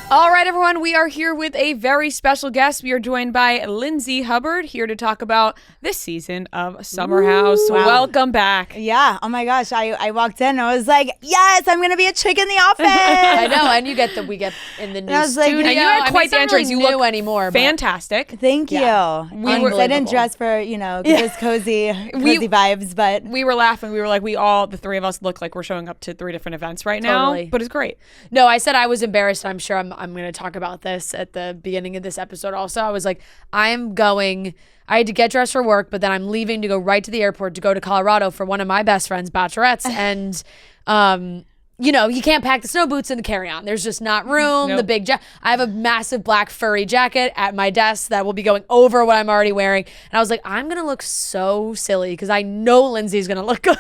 All right, everyone, we are here with a very special guest. We are joined by Lindsay Hubbard, here to talk about this season of Summer House. Wow. Welcome back. Yeah. Oh my gosh. I walked in and I was like, yes, I'm going to be a chick in the office. I know. And we get in the new studio. And you had quite the entrance. Really you look anymore. Fantastic. Thank you. I didn't dress for, just cozy vibes, but. We were laughing. We were like, the three of us look like we're showing up to 3 different events right now. Totally. But it's great. No, I said I was embarrassed. I'm sure I'm going to talk about this at the beginning of this episode also. I was like, I had to get dressed for work, but then I'm leaving to go right to the airport to go to Colorado for one of my best friend's bachelorettes. And, you can't pack the snow boots in the carry-on. There's just not room. Nope. The big I have a massive black furry jacket at my desk that will be going over what I'm already wearing. And I was like, I'm going to look so silly because I know Lindsay's going to look good.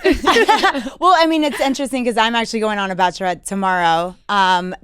Well, I mean, it's interesting because I'm actually going on a bachelorette tomorrow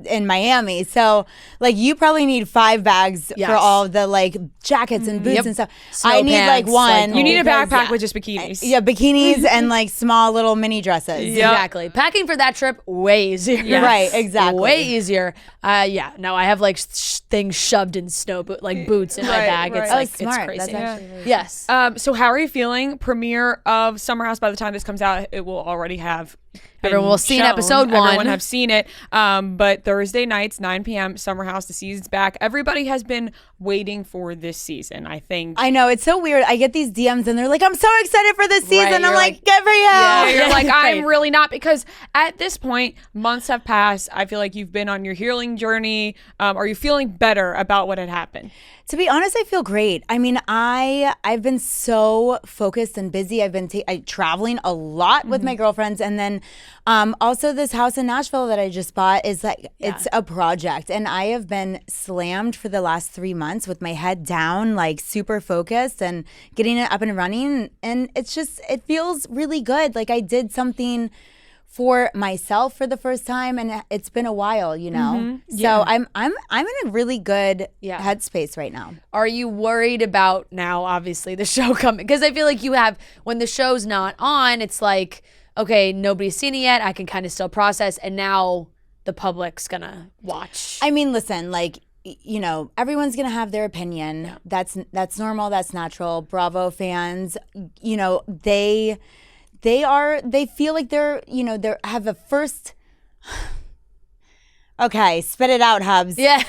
in Miami. So, you probably need 5 bags for all the, jackets and boots and stuff. Snow I need, pants, one. You need a backpack with just bikinis. Yeah, bikinis and, small little mini dresses. Yep. Exactly. Packing for that trip, way easier. Yes. Right, exactly. Way easier. No, I have things shoved in boots in my bag. Right. It's smart. It's crazy. That's actually really Yes. So how are you feeling? Premiere of Summer House. By the time this comes out, it will already have Everyone will have seen shown. episode 1. Everyone have seen it. But Thursday nights, 9 p.m., Summer House, the season's back. Everybody has been waiting for this season, I think. I know. It's so weird. I get these DMs and they're like, I'm so excited for this season. Right, I'm like, like, good for you. Yeah, you're like, Right. I'm really not, because at this point, months have passed. I feel like you've been on your healing journey. Are you feeling better about what had happened? To be honest, I feel great. I mean, I've been so focused and busy. I've been traveling a lot with my girlfriends, and then also this house in Nashville that I just bought is it's a project, and I have been slammed for the last 3 months with my head down, super focused and getting it up and running, and it feels really good. I did something for myself for the first time, and it's been a while, So I'm in a really good headspace right now. Are you worried about now, obviously, the show coming? Because I feel like when the show's not on, it's like, okay, nobody's seen it yet. I can kind of still process, and now the public's gonna watch. I mean, listen, everyone's gonna have their opinion. Yeah. That's normal. That's natural. Bravo fans, they feel like they have a first. Okay, spit it out, Hubs. Yeah.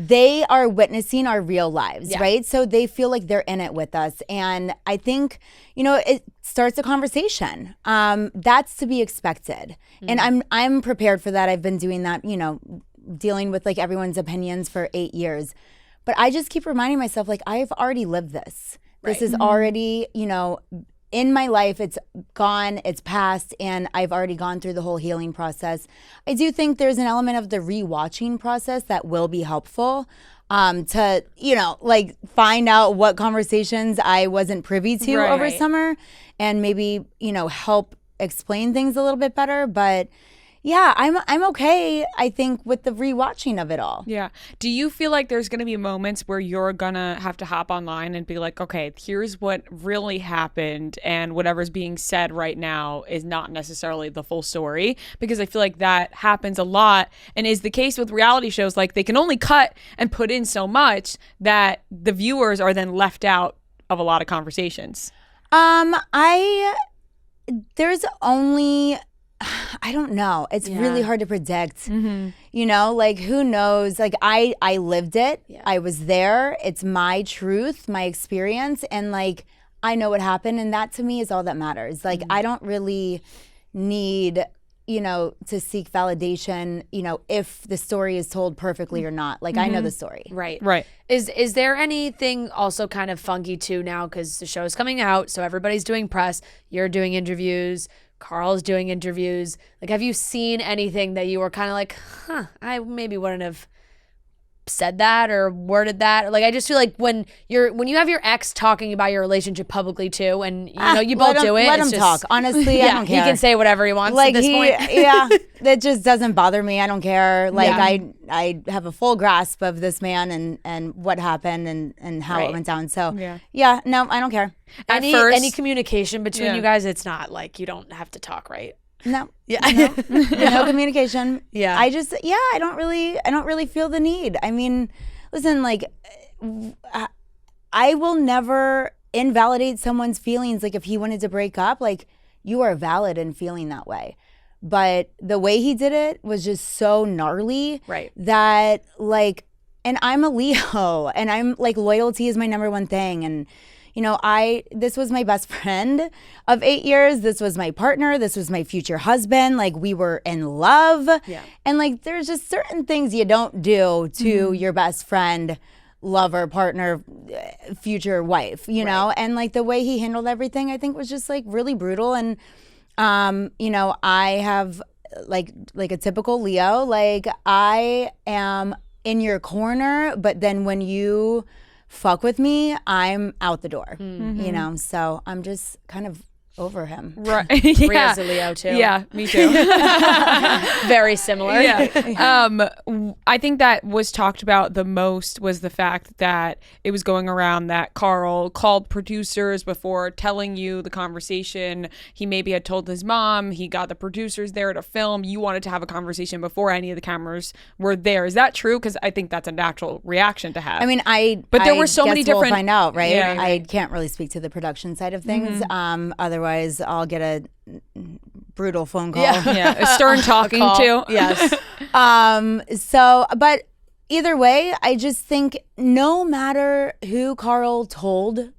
They are witnessing our real lives, right? So they feel like they're in it with us. And I think, it starts a conversation. That's to be expected. Mm-hmm. And I'm prepared for that. I've been doing that, dealing with everyone's opinions for 8 years. But I just keep reminding myself, I've already lived this. This is already, in my life, it's gone, it's past, and I've already gone through the whole healing process. I do think there's an element of the rewatching process that will be helpful to, find out what conversations I wasn't privy to over summer, and maybe, help explain things a little bit better. But yeah, I'm okay, I think, with the rewatching of it all. Yeah. Do you feel like there's going to be moments where you're going to have to hop online and be like, okay, here's what really happened, and whatever's being said right now is not necessarily the full story? Because I feel like that happens a lot, and is the case with reality shows. They can only cut and put in so much that the viewers are then left out of a lot of conversations. There's only... I don't know. It's really hard to predict. Mm-hmm. Who knows? I lived it. Yeah. I was there. It's my truth, my experience. And I know what happened. And that to me is all that matters. I don't really need, to seek validation, if the story is told perfectly or not. I know the story. Right. Right. Is there anything also kind of funky too now? Because the show's coming out. So everybody's doing press. You're doing interviews. Carl's doing interviews. Have you seen anything that you were kind of I maybe wouldn't have said that or worded that? I just feel like when you have your ex talking about your relationship publicly too, and you both do it. Let him talk. Honestly, I don't care. He can say whatever he wants at this point. Yeah, that just doesnn't bother me. I don't care. I have a full grasp of this man and what happened and how it went down. So no, I don't care. Any communication between you guys, it's not you don't have to talk, right? No. Yeah. No communication. Yeah. I don't really feel the need. I mean, listen, like, I will never invalidate someone's feelings. Like, if he wanted to break up, like, you are valid in feeling that way. But the way he did it was just so gnarly. Right. That, like, and I'm a Leo, and I'm like, loyalty is my number one thing. And, you know, this was my best friend of 8 years. This was my partner. This was my future husband. Like, we were in love. Yeah. And, like, there's just certain things you don't do to your best friend, lover, partner, future wife, you know? And, like, the way he handled everything, I think, was just, like, really brutal. And, you know, I have, like a typical Leo, like, I am in your corner, but then when you fuck with me, I'm out the door, you know? So I'm just kind of over him. Right. Rhea's a Leo too. Yeah, me too. Very similar. Yeah. I think that was talked about the most was the fact that it was going around that Carl called producers before telling you the conversation. He maybe had told his mom. He got the producers there to film. You wanted to have a conversation before any of the cameras were there. Is that true? Because I think that's a natural reaction to have. I mean, but there were so many different. We'll find out, right? Yeah. I can't really speak to the production side of things. Otherwise, I'll get a brutal phone call. Yeah, a stern talking to. Yes. So, but either way, I just think no matter who Carl told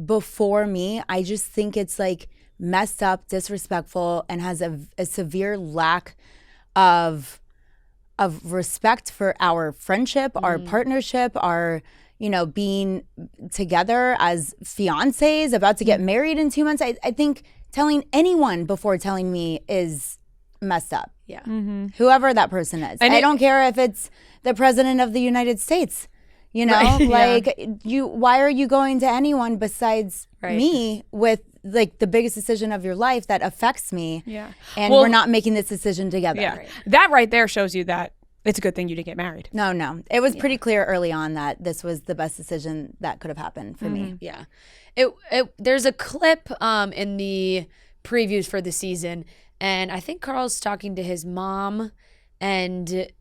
before me, I just think it's like messed up, disrespectful, and has a severe lack of respect for our friendship, our partnership, our, you know, being together as fiancés, about to get married in 2 months. I think telling anyone before telling me is messed up. Yeah. Whoever that person is. And I don't care if it's the president of the United States. You know, like, why are you going to anyone besides me with, like, the biggest decision of your life that affects me? Yeah. And we're not making this decision together. Yeah. That right there shows you that it's a good thing you didn't get married. No. It was pretty clear early on that this was the best decision that could have happened for me. Yeah. There's a clip in the previews for the season, and I think Carl's talking to his mom, and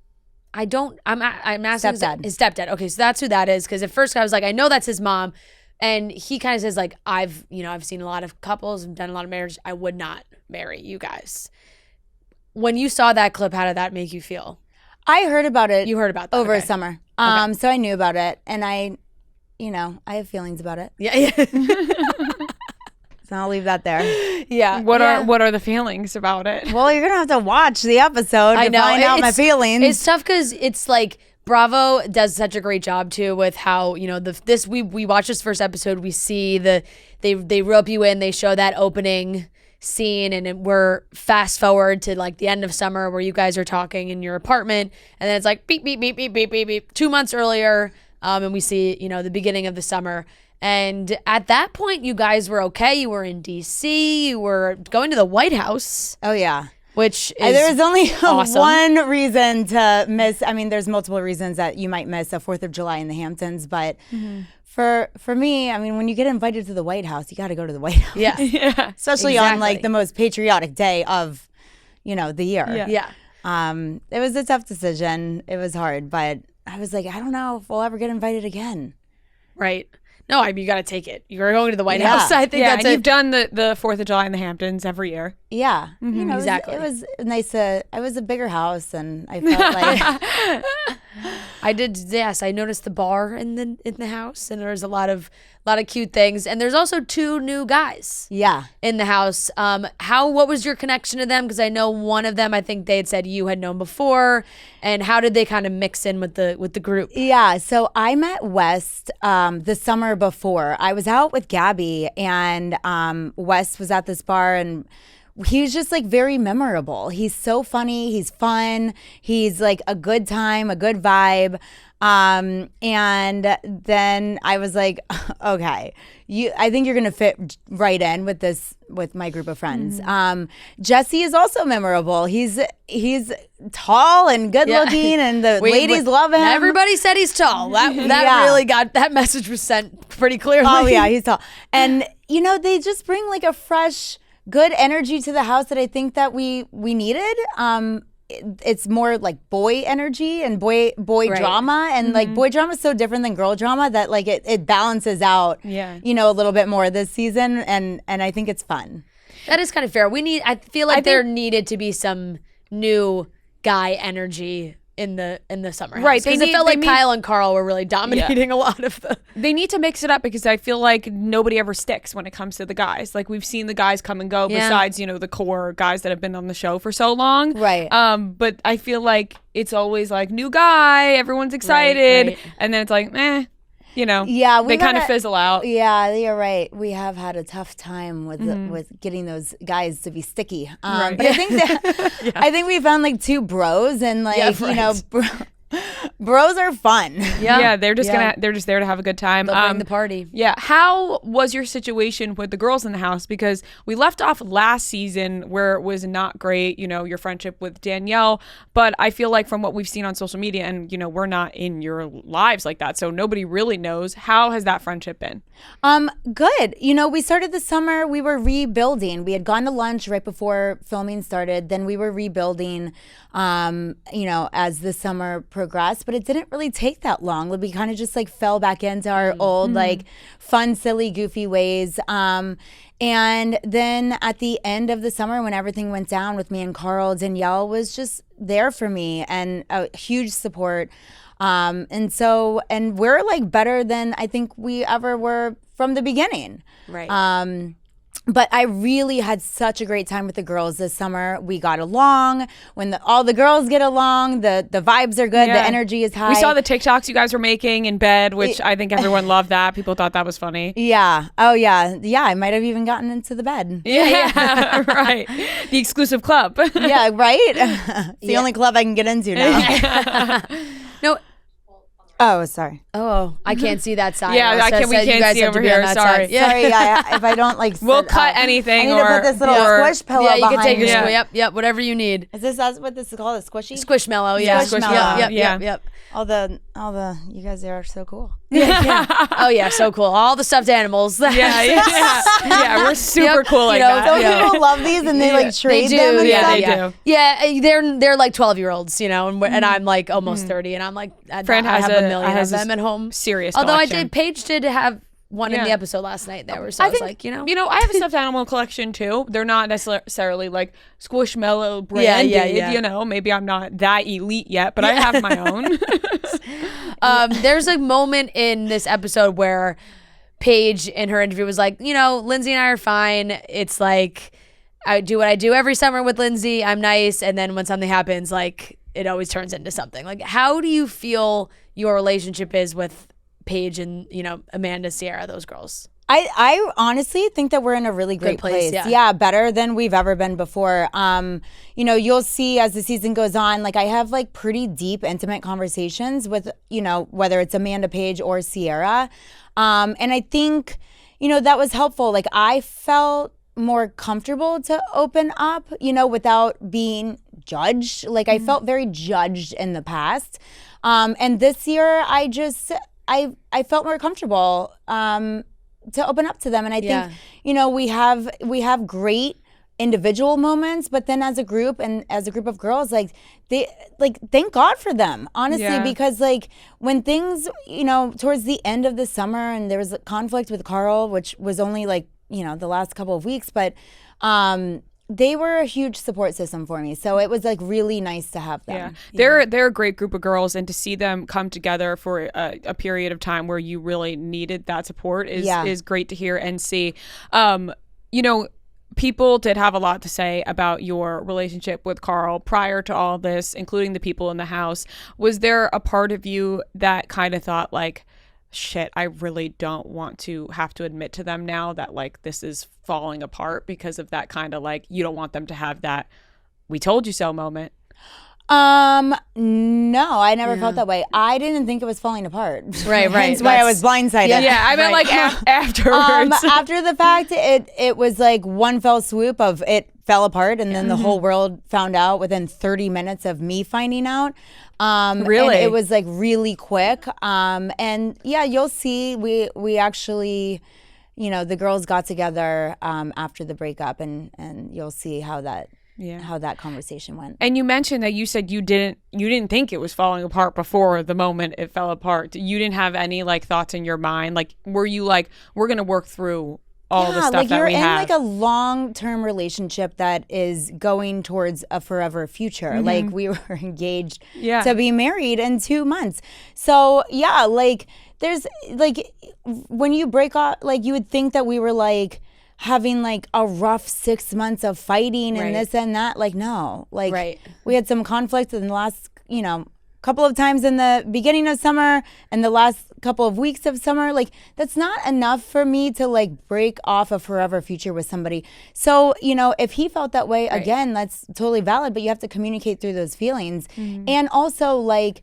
I'm asking his stepdad. Okay, so that's who that is, because at first I was like, I know that's his mom, and he kind of says, like, I've seen a lot of couples and done a lot of marriage. I would not marry you guys. When you saw that clip, how did that make you feel? I heard about it. You heard about that over okay. a summer. So I knew about it, and I have feelings about it. Yeah. So I'll leave that there. Yeah. What are the feelings about it? Well, you're gonna have to watch the episode to find out my feelings. It's tough because it's like Bravo does such a great job too with how, you know, we watch this first episode, we see they rope you in, they show that opening scene, and we're fast forward to like the end of summer where you guys are talking in your apartment, and then it's like beep beep beep beep beep beep beep 2 months earlier, and we see, you know, the beginning of the summer. And at that point, you guys were okay. You were in D.C. You were going to the White House. Oh, yeah. Which is there's only awesome. one reason to miss. I mean, there's multiple reasons that you might miss a 4th of July in the Hamptons. But for me, I mean, when you get invited to the White House, you got to go to the White House. Yeah. Yeah. Especially on like the most patriotic day of, you know, the year. Yeah. It was a tough decision. It was hard. But I was like, I don't know if we'll ever get invited again. Right. No, I mean, you got to take it. You're going to the White House. I think that's and you've done the 4th of July in the Hamptons every year. Yeah. You know, exactly. It was nice to, it was a bigger house, and I felt like. I did, yes. I noticed the bar in the house, and there's a lot of cute things. And there's also 2 new guys. Yeah. In the house. What was your connection to them? Because I know one of them, I think they had said you had known before. And how did they kind of mix in with the group? Yeah. So I met West the summer before. I was out with Gabby, and West was at this bar, and he was just like very memorable. He's so funny. He's fun. He's like a good time, a good vibe. And then I was like, okay, I think you're going to fit right in with my group of friends. Jesse is also memorable. He's tall and good looking, and the ladies love him. Everybody said he's tall. That really that message was sent pretty clearly. Oh yeah, he's tall. And you know, they just bring like a fresh good energy to the house that I think that we needed. It's more like boy energy and boy drama, and like boy drama is so different than girl drama that like it balances out, a little bit more this season, and I think it's fun. That is kind of fair. I feel like there needed to be some new guy energy in the summer house. Right. Because it felt like Kyle and Carl were really dominating a lot of the... They need to mix it up because I feel like nobody ever sticks when it comes to the guys. Like we've seen the guys come and go besides, the core guys that have been on the show for so long. Right. But I feel like it's always like new guy, everyone's excited. Right. And then it's like, Yeah, they kind of fizzle out. Yeah, you're right. We have had a tough time with getting those guys to be sticky. But I think that I think we found like two bros, and like bros are fun. Yeah, they're just they're just there to have a good time. They'll bring the party. Yeah. How was your situation with the girls in the house? Because we left off last season where it was not great, your friendship with Danielle. But I feel like from what we've seen on social media, and we're not in your lives like that, so nobody really knows. How has that friendship been? Good. We started the summer, we were rebuilding. We had gone to lunch right before filming started. Then we were rebuilding, as the summer progressed, but it didn't really take that long. We kind of just like fell back into our old like fun, silly, goofy ways. And then at the end of the summer, when everything went down with me and Carl, Danielle was just there for me and a huge support. And we're like better than I think we ever were from the beginning. Right. But I really had such a great time with the girls this summer. We got along. When all the girls get along, the vibes are good. The energy is high. We saw the TikToks you guys were making in bed, which I think everyone loved that. People thought that was funny. Yeah. Oh, yeah. Yeah, I might have even gotten into the bed. Yeah, right. The exclusive club. Yeah, right? It's the only club I can get into now. No. Oh, sorry. Oh, I can't see that side. Yeah, we can't see over here. Sorry. Sorry, if I don't like. We'll cut anything. I need to put this little squish pillow you can take behind your me. Yep, whatever you need. Is this what this is called? A squishy? Squishmallow, yeah. Squishmallow. Yep. All the you guys are so cool. Yeah. Oh yeah, so cool. All the stuffed animals. Yeah, we're super cool like that. Some people love these and they like trade them and stuff. They do. Yeah, they're like 12-year-olds, and I'm like almost 30, and I'm like, Fran I have a million of them at home. Serious. Although collection. Paige did have one in the episode last night. There was, I was like, I have a stuffed animal collection too. They're not necessarily like Squishmallow branded. Yeah. Maybe I'm not that elite yet, but I have my own. There's a moment in this episode where Paige in her interview was like, Lindsay and I are fine. It's like I do what I do every summer with Lindsay. I'm nice, and then when something happens, like it always turns into something. Like, how do you feel your relationship is with Paige and Amanda, Sierra, those girls? I honestly think that we're in a really great place. Yeah, better than we've ever been before. You'll see as the season goes on, like I have like pretty deep, intimate conversations with, whether it's Amanda, Paige, or Sierra. And I think, that was helpful. Like I felt more comfortable to open up, without being judged. Like I felt very judged in the past. And this year I felt more comfortable to open up to them. And I think, we have great individual moments, but then as a group and as a group of girls, thank God for them, honestly, because like when things, towards the end of the summer and there was a conflict with Carl, which was only like, the last couple of weeks, but they were a huge support system for me. So it was like really nice to have them. Yeah. They're a great group of girls, and to see them come together for a period of time where you really needed that support is great to hear and see. People did have a lot to say about your relationship with Carl prior to all this, including the people in the house. Was there a part of you that kind of thought like, shit, I really don't want to have to admit to them now that like this is falling apart because of that kind of like, you don't want them to have that "we told you so" moment? No, I never felt that way. I didn't think it was falling apart. Right. That's why I was blindsided. Yeah, I meant like afterwards. After the fact, it was like one fell swoop of it fell apart, and then the whole world found out within 30 minutes of me finding out. Really? And it was like really quick. And yeah, you'll see. We actually, the girls got together after the breakup, and you'll see how that conversation went. And you mentioned that you said you didn't think it was falling apart before the moment it fell apart. You didn't have any like thoughts in your mind. Like, were you like, we're gonna work through all the stuff like that you're we in have? like a long-term relationship that is going towards a forever future. Like we were engaged to be married in 2 months. So like there's like when you break off, like you would think that we were like having like a rough 6 months of fighting and this and that. Like no, like we had some conflict in the last couple of times in the beginning of summer and the last couple of weeks of summer. Like that's not enough for me to like break off a forever future with somebody. So if he felt that way, again, that's totally valid, but you have to communicate through those feelings. And also like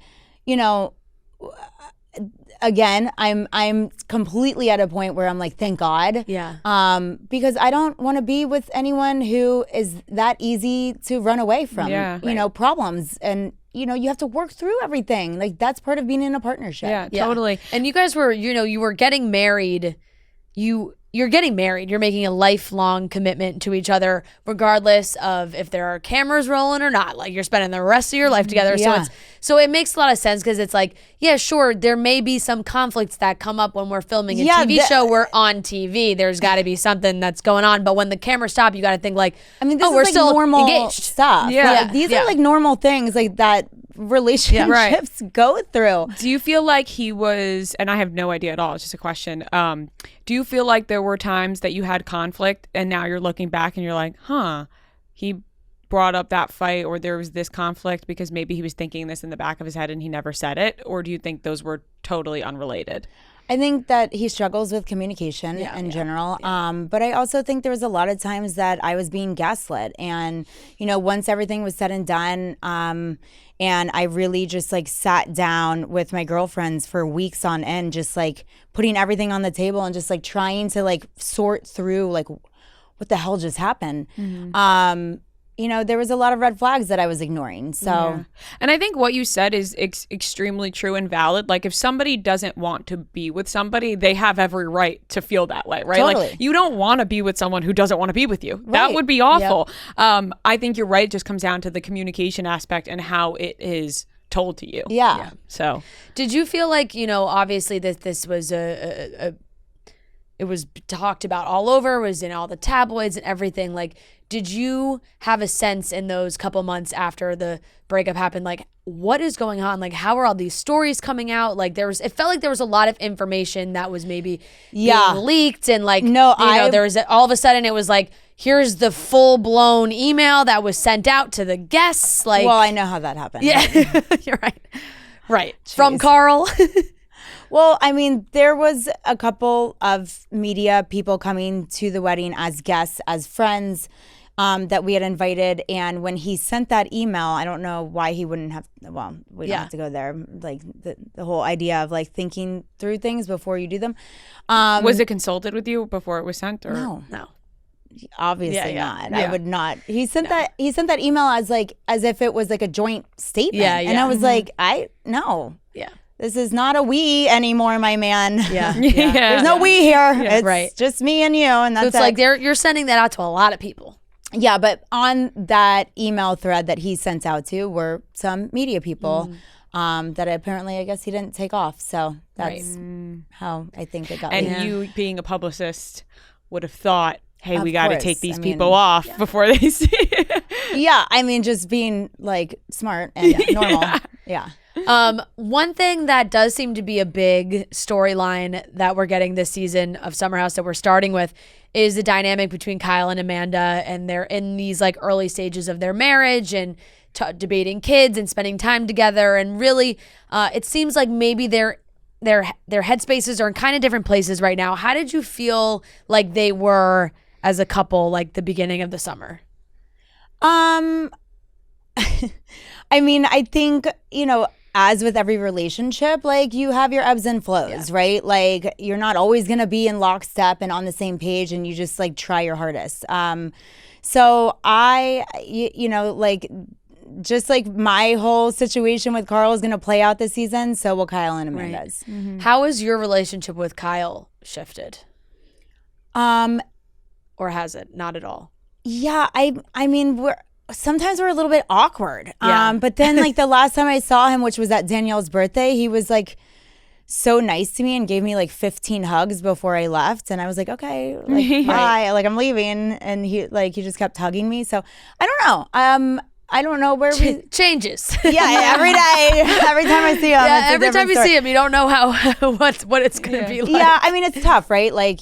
again, I'm completely at a point where I'm like, thank God. Because I don't want to be with anyone who is that easy to run away from, problems. And, you have to work through everything. Like that's part of being in a partnership. Yeah, totally. And you guys were, you were getting married. You're getting married. You're making a lifelong commitment to each other, regardless of if there are cameras rolling or not. Like you're spending the rest of your life together. So it makes a lot of sense because it's like, yeah, sure, there may be some conflicts that come up when we're filming a TV show. We're on TV. There's got to be something that's going on. But when the cameras stop, you got to think like, this is we're like still normal engaged stuff. These are like normal things like that relationships go through. Do you feel like he was, and I have no idea at all, it's just a question, do you feel like there were times that you had conflict and now you're looking back and you're like, he brought up that fight or there was this conflict because maybe he was thinking this in the back of his head and he never said it? Or do you think those were totally unrelated? I think that he struggles with communication in general. But I also think there was a lot of times that I was being gaslit. And, once everything was said and done, and I really just like sat down with my girlfriends for weeks on end, just like putting everything on the table and just like trying to like sort through like what the hell just happened. There was a lot of red flags that I was ignoring. So, and I think what you said is extremely true and valid. Like if somebody doesn't want to be with somebody, they have every right to feel that way, right? Totally. Like you don't want to be with someone who doesn't want to be with you. Right. That would be awful. Yep. I think you're right. It just comes down to the communication aspect and how it is told to you. Yeah. So, did you feel like, obviously that this was it was talked about all over, was in all the tabloids and everything. Like, did you have a sense in those couple months after the breakup happened, like what is going on? Like how are all these stories coming out? Like it felt like there was a lot of information that was maybe being leaked and like, there was all of a sudden it was like, here's the full blown email that was sent out to the guests. Like, well, I know how that happened. Yeah, you're right. Right. Jeez. From Carl. Well, I mean, there was a couple of media people coming to the wedding as guests, as friends that we had invited. And when he sent that email, I don't know why he wouldn't have, well, we don't have to go there. Like the whole idea of like thinking through things before you do them. Was it consulted with you before it was sent? Or? No. Obviously not. Yeah. I would not. He sent that email as if it was like a joint statement. Yeah. And I was like, no. Yeah. This is not a we anymore, my man. Yeah. There's no we here. Yeah. It's just me and you. And that's so it's like you're sending that out to a lot of people. Yeah, but on that email thread that he sent out to were some media people that apparently, I guess, he didn't take off. So that's how I think it got. And you, being a publicist, would have thought, hey, we got to take these people off before they see it. Yeah, I mean, just being like smart and normal. Yeah. One thing that does seem to be a big storyline that we're getting this season of Summer House that we're starting with is the dynamic between Kyle and Amanda, and they're in these like early stages of their marriage and debating kids and spending time together. And really, it seems like maybe their headspaces are in kind of different places right now. How did you feel like they were as a couple, like the beginning of the summer? I mean, I think, as with every relationship, like you have your ebbs and flows, right? Like you're not always going to be in lockstep and on the same page, and you just like try your hardest. So I, like just like my whole situation with Carl is going to play out this season. So will Kyle and Amanda's. Right. Mm-hmm. How has your relationship with Kyle shifted? Or has it? Not at all. Yeah, I mean, sometimes we're a little bit awkward. Yeah. But then like the last time I saw him, which was at Danielle's birthday, he was like so nice to me and gave me like 15 hugs before I left. And I was like, okay, like bye, like I'm leaving. And he just kept hugging me. So I don't know. I don't know where we changes. Yeah, every day, every time I see him. Yeah, every time you see him, you don't know how what it's gonna be like. Yeah, I mean it's tough, right? Like,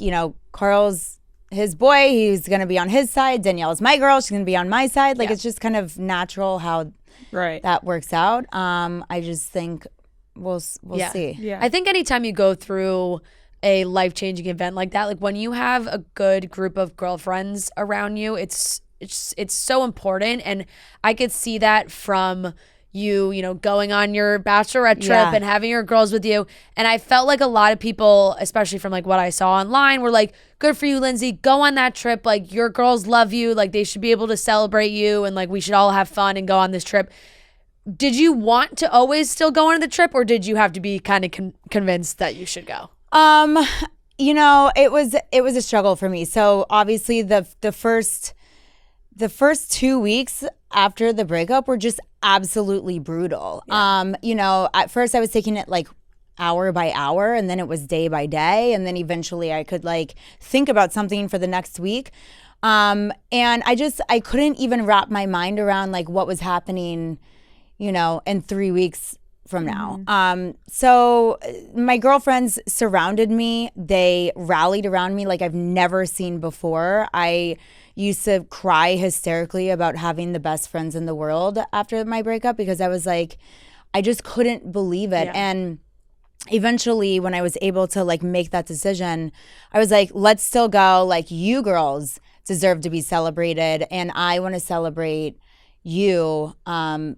Carl's his boy, he's gonna be on his side. Danielle's my girl, she's gonna be on my side. Like it's just kind of natural how that works out. I just think we'll see. Yeah. I think anytime you go through a life-changing event like that, like when you have a good group of girlfriends around you, it's so important. And I could see that from you going on your bachelorette trip and having your girls with you. And I felt like a lot of people, especially from like what I saw online, were like, good for you, Lindsay, go on that trip. Like your girls love you. Like they should be able to celebrate you. And like we should all have fun and go on this trip. Did you want to always still go on the trip, or did you have to be kind of convinced that you should go? It was a struggle for me. So obviously the first 2 weeks after the breakup were just absolutely brutal. Yeah. At first I was taking it like hour by hour, and then it was day by day, and then eventually I could like think about something for the next week. And I couldn't even wrap my mind around like what was happening, in 3 weeks from now. So my girlfriends surrounded me. They rallied around me like I've never seen before. I used to cry hysterically about having the best friends in the world after my breakup because I was like, I just couldn't believe it. Yeah. And eventually when I was able to like make that decision, I was like, let's still go. Like you girls deserve to be celebrated, and I want to celebrate you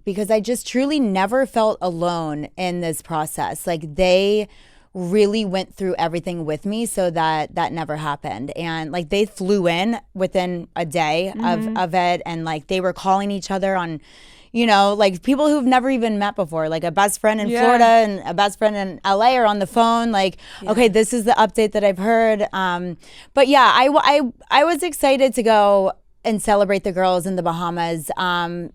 because I just truly never felt alone in this process. Like they really went through everything with me so that never happened. And like they flew in within a day of it, and like they were calling each other on, like people who've never even met before, like a best friend in Florida and a best friend in LA are on the phone like, okay, this is the update that I've heard. But yeah, I was excited to go and celebrate the girls in the Bahamas.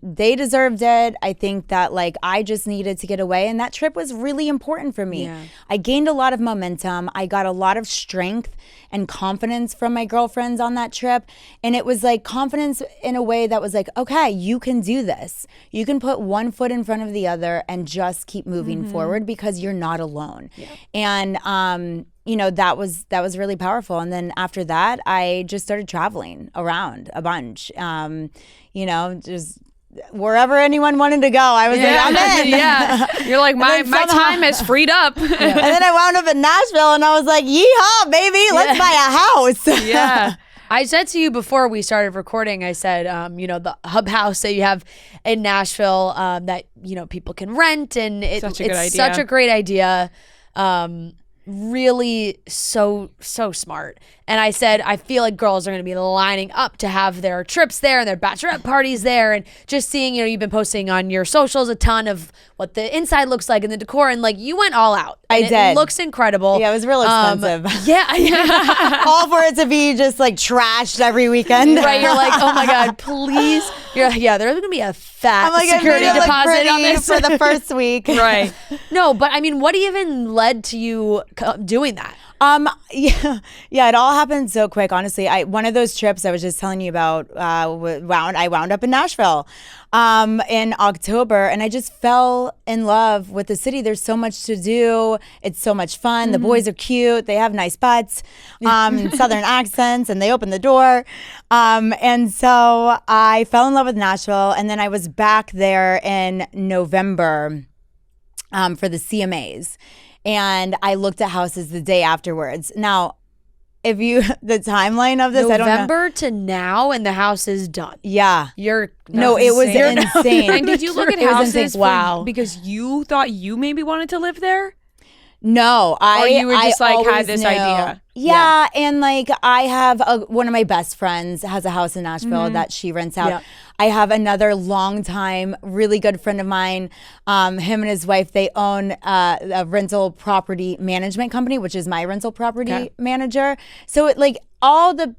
They deserved it. I think that like I just needed to get away, and that trip was really important for me. Yeah. I gained a lot of momentum. I got a lot of strength and confidence from my girlfriends on that trip, and it was like confidence in a way that was like, okay, you can do this. You can put one foot in front of the other and just keep moving forward because you're not alone. Yeah. And that was really powerful. And then after that, I just started traveling around a bunch. Just wherever anyone wanted to go, I was like, I'm in. Yeah, you're like my time is freed up. And then I wound up in Nashville, and I was like, yeehaw, baby, let's buy a house. Yeah. I said to you before we started recording, I said, the Hubhouse that you have in Nashville that people can rent, and it's such a great idea. Really so smart. And I said, I feel like girls are going to be lining up to have their trips there and their bachelorette parties there, and just seeing, you've been posting on your socials a ton of what the inside looks like and the decor, and like you went all out. I did. It looks incredible. Yeah, it was real expensive. Yeah. All for it to be just like trashed every weekend. Right, you're like, oh my God, please. You're like, yeah, there's going to be a fat security deposit on this for the first week. Right. No, but I mean, what even led to you doing that? Yeah, it all happened so quick. Honestly, one of those trips I was just telling you about, I wound up in Nashville, in October, and I just fell in love with the city. There's so much to do. It's so much fun. The boys are cute. They have nice butts, Southern accents, and they open the door. And so I fell in love with Nashville, and then I was back there in November, for the CMAs. And I looked at houses the day afterwards. Now, the timeline of this, November I don't know. November to now, and the house is done. Yeah. It was insane. And did you look at houses because you thought you maybe wanted to live there? No, or you were just like had this idea. Yeah, and like I have one of my best friends has a house in Nashville that she rents out. Yeah. I have another longtime, really good friend of mine. Him and his wife, they own a rental property management company, which is my rental property manager. So all the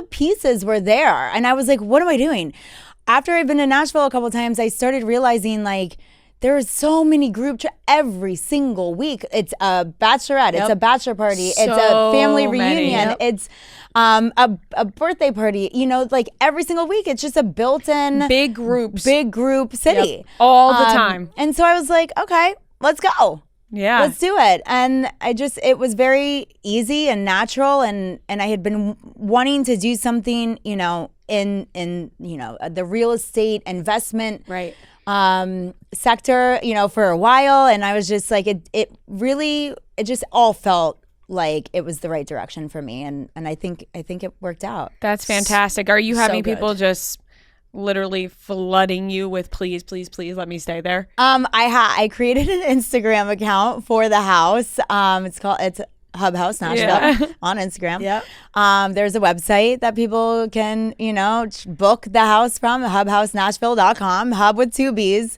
pieces were there. And I was like, what am I doing? After I've been to Nashville a couple times, I started realizing like there's so many every single week. It's a bachelorette, it's a bachelor party, it's a family reunion, it's a birthday party, you know, like every single week. It's just a built-in big group city all the time. And so I was like, okay, let's go. Yeah. Let's do it. And it was very easy and natural. And I had been wanting to do something, you know, in you know, the real estate investment sector, you know, for a while. And I was just like, it just all felt like it was the right direction for me. And I think it worked out. That's fantastic. Are you having good. people just literally flooding you with please let me stay there? I created an Instagram account for the house. It's Hubhouse Nashville on Instagram. There's a website that people can, you know, book the house from, hubhousenashville.com, hub with 2 B's.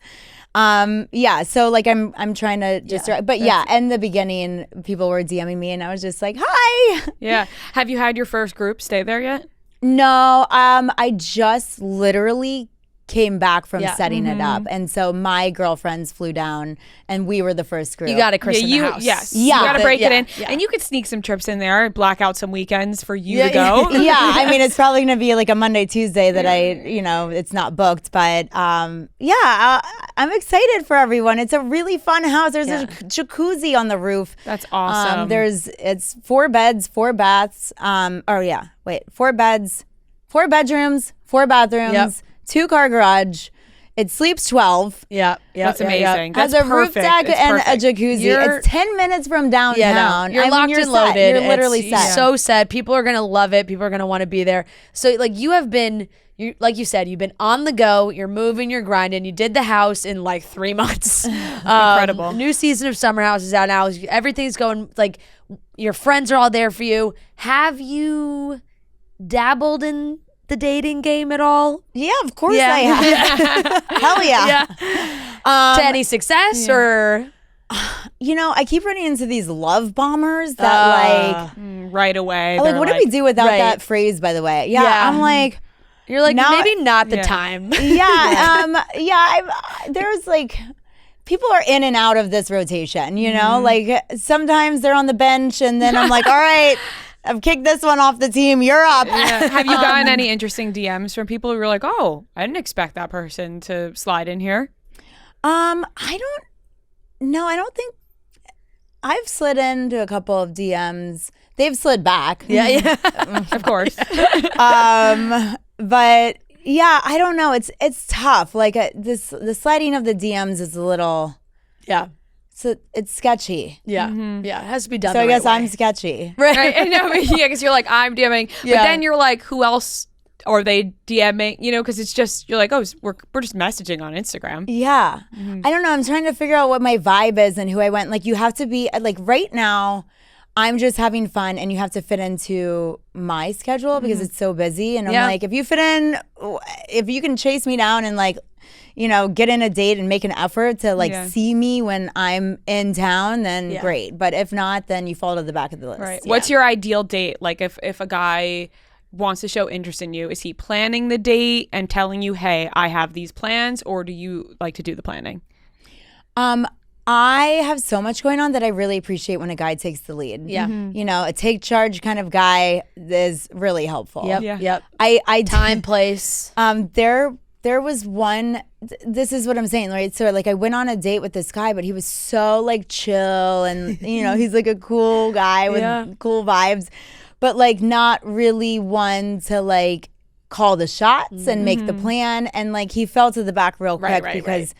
So like I'm trying to just but in the beginning people were DMing me and I was just like, hi. Yeah. Have you had your first group stay there yet? No, I just literally came back from setting it up. And so my girlfriends flew down and we were the first group. You got to christen the house. Yes. You got to break it in. Yeah. And you could sneak some trips in there, block out some weekends for you to go. I mean, it's probably going to be like a Monday, Tuesday that it's not booked. But I'm excited for everyone. It's a really fun house. There's a jacuzzi on the roof. That's awesome. It's 4 beds, 4 baths. 4 beds, 4 bedrooms, 4 bathrooms. 2-car garage. It sleeps 12. That's amazing. Has That's a roof deck and a jacuzzi. It's 10 minutes from downtown. You're locked and loaded. You're literally set. So set. People are gonna love it. People are gonna want to be there. So like you have been, like you said, you've been on the go. You're moving. You're grinding. You did the house in like 3 months. Incredible. New season of Summer House is out now. Everything's going like your friends are all there for you. Have you dabbled in the dating game at all? Yeah, of course I have. Hell yeah. To any success or? You know, I keep running into these love bombers that right away. Like, what do we do without that phrase, by the way? I'm like, you're like, now, maybe not the time. There's like, people are in and out of this rotation, you know? Like, sometimes they're on the bench and then I'm like, all right, I've kicked this one off the team. You're up. Yeah. Have you gotten any interesting DMs from people who were like, oh, I didn't expect that person to slide in here? I don't think I've slid into a couple of DMs. They've slid back. Of course. But yeah, I don't know. It's tough. Like the sliding of the DMs is a little So it's sketchy. It has to be done. So the I guess right way. I'm sketchy, right? I know. Because you're like, I'm DMing, but then you're like, who else are they DMing? You know, because it's just, you're like, oh, we're just messaging on Instagram. Yeah, I don't know. I'm trying to figure out what my vibe is and who I went. Like, you have to be like right now. I'm just having fun, and you have to fit into my schedule because it's so busy. And I'm like, if you can chase me down and like, you know, get in a date and make an effort to like see me when I'm in town, then great. But if not, then you fall to the back of the list. Right. What's your ideal date? Like if a guy wants to show interest in you, is he planning the date and telling you, hey, I have these plans, or do you like to do the planning? I have so much going on that I really appreciate when a guy takes the lead. Yeah. You know, a take charge kind of guy is really helpful. Yep. I time, place. There was one, this is what I'm saying, right? So like I went on a date with this guy, but he was so like chill and, you know, he's like a cool guy with cool vibes, but like not really one to like call the shots and make the plan. And like he fell to the back real quick because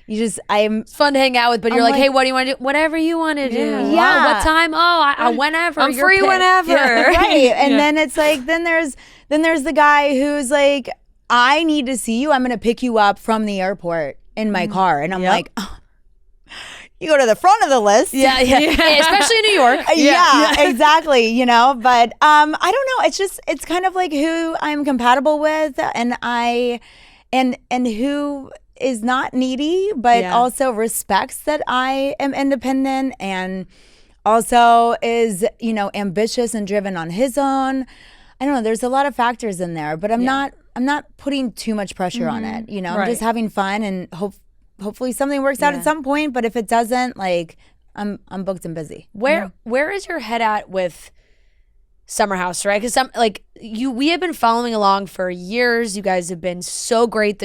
you just, it's fun to hang out with, but you're like, hey, what do you want to do? Whatever you want to do. Yeah. What time? Oh, whenever. I'm free whenever. Right. And then it's like, then there's the guy who's like, I need to see you. I'm going to pick you up from the airport in my car. And I'm like, oh, you go to the front of the list. Yeah. Especially in New York. Yeah, exactly. You know, but I don't know. It's kind of like who I'm compatible with and who is not needy, but also respects that I am independent and also is, ambitious and driven on his own. I don't know. There's a lot of factors in there, but I'm not putting too much pressure on it. I'm just having fun, and hopefully something works out at some point. But if it doesn't, like, I'm booked and busy. Where is your head at with Summer House, right? Because we have been following along for years. You guys have been so great.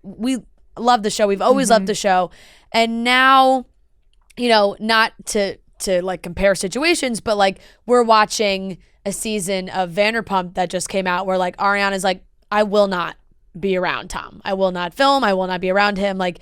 We love the show. We've always loved the show. And now, not to like compare situations, but like we're watching a season of Vanderpump that just came out where like Ariana's like, I will not be around Tom. I will not film. I will not be around him. Like,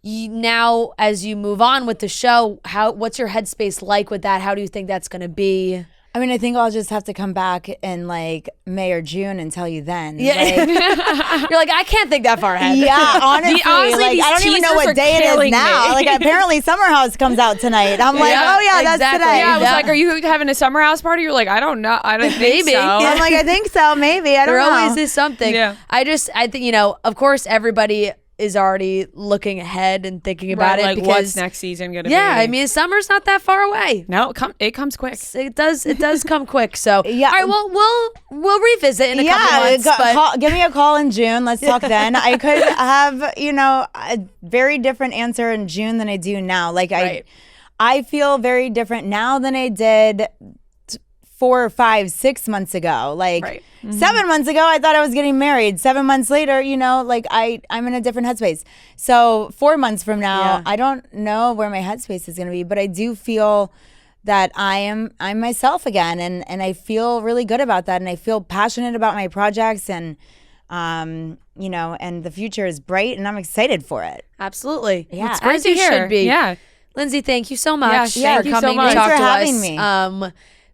now as you move on with the show, what's your headspace like with that? How do you think that's going to be? I mean, I think I'll just have to come back in like May or June and tell you then. Yeah. Like, you're like, I can't think that far ahead. Yeah, honestly, like, I don't even know what day it is now. Like, apparently Summer House comes out tonight. I'm like, oh yeah, exactly. that's today. Yeah, I was like, are you having a Summer House party? You're like, I don't know. I don't think Maybe. so. I'm like, I think so. Maybe. I don't know. There always is something. Yeah. I think, of course, everybody is already looking ahead and thinking about it. Like, because what's next season going to be? Yeah, I mean, summer's not that far away. No, it comes quick. It does come quick. So Yeah. all right, well, we'll revisit in a couple months. Give me a call in June. Let's talk then. I could have, a very different answer in June than I do now. Like, I feel very different now than I did 4, 5, 6 months ago. Like 7 months ago, I thought I was getting married. 7 months later, like I'm in a different headspace. So 4 months from now, I don't know where my headspace is going to be, but I do feel that I'm myself again, and I feel really good about that, and I feel passionate about my projects, and and the future is bright, and I'm excited for it. Absolutely. Yeah. It's great As you to should be. Yeah. Lindsay, thank you so much Yeah, for thank you so coming much. to talk Thanks for to having us. me.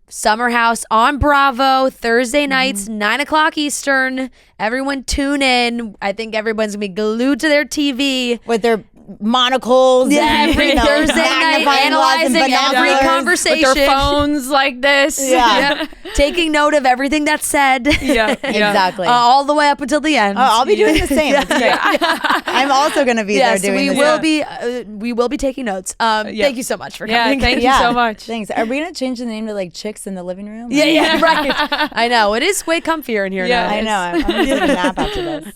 Summer House on Bravo, Thursday nights, 9:00 Eastern. Everyone tune in. I think everyone's going to be glued to their TV. With their monocles, Every Thursday night, analyzing every conversation. With their phones like this. Yeah. Taking note of everything that's said. Yeah. Exactly. All the way up until the end. Oh, I'll be doing the same. It's great. I'm also going to be there doing the same. We will be taking notes. Thank you so much for Yeah, coming. thank you so much. Thanks. Are we going to change the name to like Chicks in the Living Room? Yeah, right. I know. It is way comfier in here now. I know. I'm going to take a nap after this.